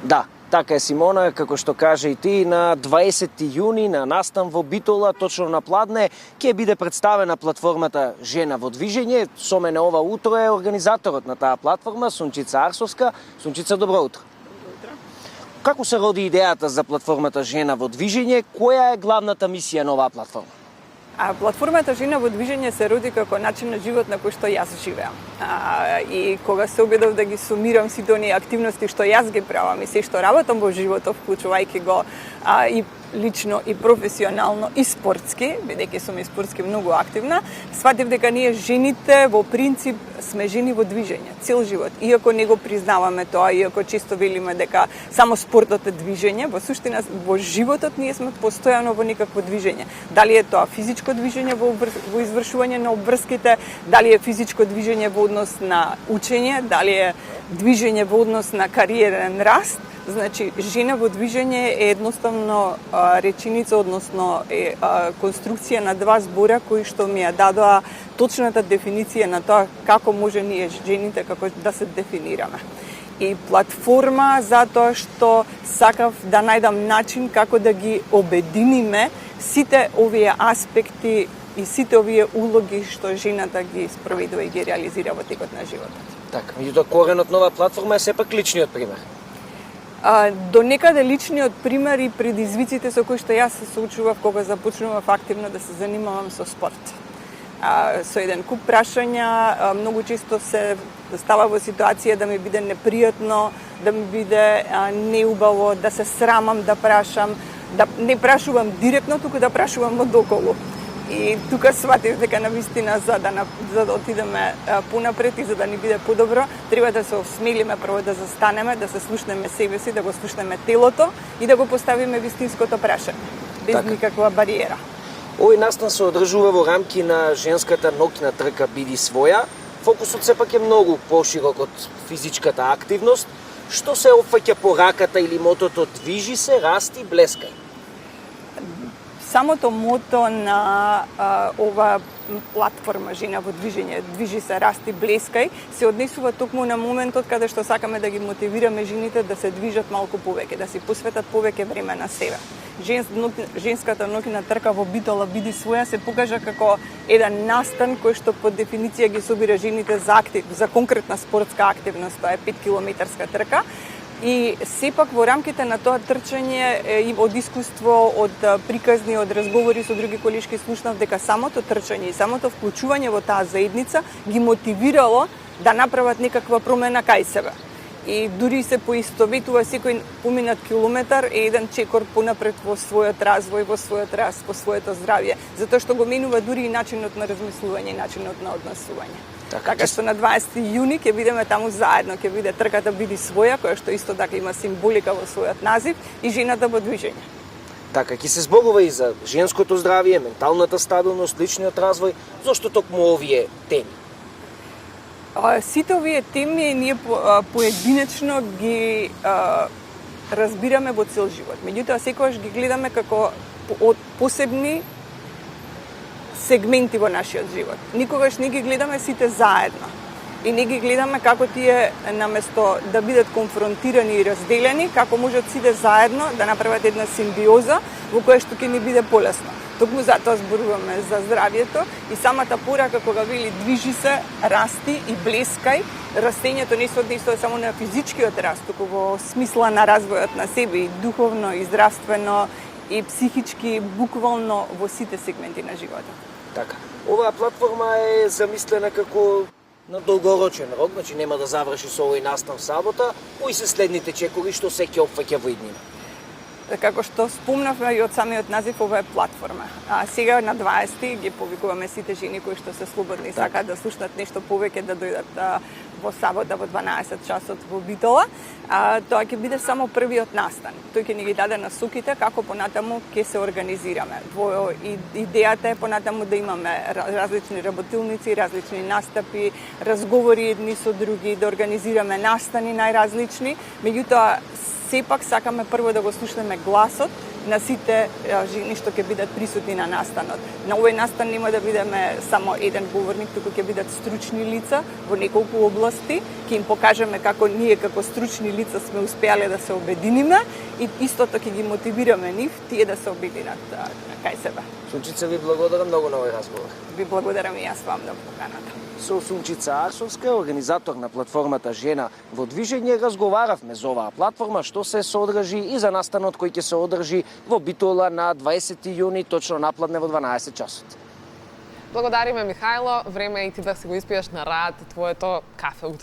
Да, така е, Симона, како што кажа и ти, на 20 јуни на настан во Битола, точно на Пладне, ќе биде представена платформата Жена во движење. Со мене ова утро е организаторот на таа платформа, Сунчица Арсовска. Сунчица, добро утро. Добро утро. Како се роди идејата за платформата Жена во движење? Која е главната мисија на оваа платформа? Платформата Жена во движење се роди како начин на живот на кој што јас живеам. И кога се обидов да ги сумирам сите оние активности што јас ги правам и се што работам во животот, вклучувајќи го и лично и професионално и спортски, бидејќи сум и спортски многу активна, сватив дека ние жените во принцип сме жени во движење цел живот. Иако не го признаваме тоа, иако често велиме дека само спортот е движење, во суштина во животот ние сме постојано во некакво движење. Дали е тоа физичко движење во извршување на обврските, дали е физичко движење во однос на учење, дали е движење во однос на кариерен раст. Значи, жена во движење е едноставно реченица, односно конструкција на два збора кои што ми ја дадоа точната дефиниција на тоа како може ние жените како да се дефинираме. И платформа затоа што сакав да најдам начин како да ги обединиме сите овие аспекти и сите овие улоги што жената ги спроведува и ги реализира во текот на животот. Така, меѓутоа коренот на оваа платформа е сепак личниот пример. До некаде личниот пример и предизвиците со кои што јас се соочував кога започнував активно да се занимавам со спорт. Со еден куп прашања, многу често се става во ситуација да ми биде непријатно, да ми биде неубаво, да се срамам да прашам, да не прашувам директно, туку да прашувам одоколу. И тука сватив дека навистина за да отидеме понапред и за да ни биде подобро, треба да се осмелиме прво да застанеме, да се слушнеме себе си, да го слушнеме телото и да го поставиме вистинското прашање, без никаква бариера. Овој настан се одржува во рамки на женската ноќна трка Биди своја. Фокусот сепак е многу поширок од физичката активност. Што се опфаќа по раката или мотото движи се, расти, блескај? Самото мото на ова платформа Жена во движење, движи се, расти, блескај, се однесува токму на моментот каде што сакаме да ги мотивираме жените да се движат малку повеќе, да си посветат повеќе време на себе. Женската ноќна трка во Битола Биди своја се покажа како еден настан кој што по дефиниција ги собира жените за конкретна спортска активност, тоа е 5 километарска трка. И сепак во рамките на тоа трчање и од искуство, од приказни, од разговори со други колешки слушнав дека самото трчање и самото вклучување во таа заедница ги мотивирало да направат некаква промена кај себе. И дури се поистоветува секој поминат километар е еден чекор понапред во својот развој, во својот раст, во своето здравје, затоа што го менува дури и начинот на размислување и начинот на однесување. Така што на 20 јуни ќе бидеме таму заедно, ќе биде трката Биди своја, која што исто така има символика во својот назив, и жената во движење. Така, ќе се зборува и за женското здравје, менталната стабилност, личниот развој. Зошто токму овие теми? Сите овие теми ние поединечно ги разбираме во цел живот. Меѓутоа, секогаш ги гледаме како посебни сегменти во нашиот живот. Никогаш не ги гледаме сите заедно. И не ги гледаме како тие, наместо да бидат конфронтирани и разделени, како можат сите заедно да направат една симбиоза во која што ќе ни биде полесно. Токму затоа зборуваме за здравјето и самата порака кога вели движи се, расти и блескај, растењето не се однесува само на физичкиот раст, туку во смисла на развојот на себе и духовно, и здравствено, и психички, буквално во сите сегменти на животот. Така. Оваа платформа е замислена како на долгорочен рок, значи нема да заврши со овој настан в сабота, кои се следните чекори што се ќе опфаќа во иднина? Како што спомнавме и од самиот назив, ова е платформа. Сега на 20 ги повикуваме сите жени кои што се слободни и сакаат да слушнат нешто повеќе, да дојдат во сабота во 12 часот во Битола. Тоа ќе биде само првиот настан. Тој ќе ни ги даде насоките како понатаму ќе се организираме. Идејата е понатаму да имаме различни работилници, различни настапи, разговори едни со други, да организираме настани најразлични. Меѓутоа, сепак сакаме прво да го слушнеме гласот на сите жени што ќе бидат присутни на настанот. На овој настан нема да бидеме само еден говорник, туку ќе бидат стручни лица во неколку области, ќе им покажеме како ние како стручни лица сме успеале да се обединиме и истото ќе ги мотивираме нив тие да се обединат кај себе. Сунчица, ви благодарам многу на овој разговор. Ви благодарам и јас вам на поканата. Со Сунчица Арсовска, организатор на платформата Жена во движење, разговаравме за оваа платформа, што се содржи и за настанот кој ќе се одржи во Битола на 20 јуни, точно напладне во 12 часот. Благодариме, Михајло. Време е и ти да се го испиеш на рад твоето кафе утро.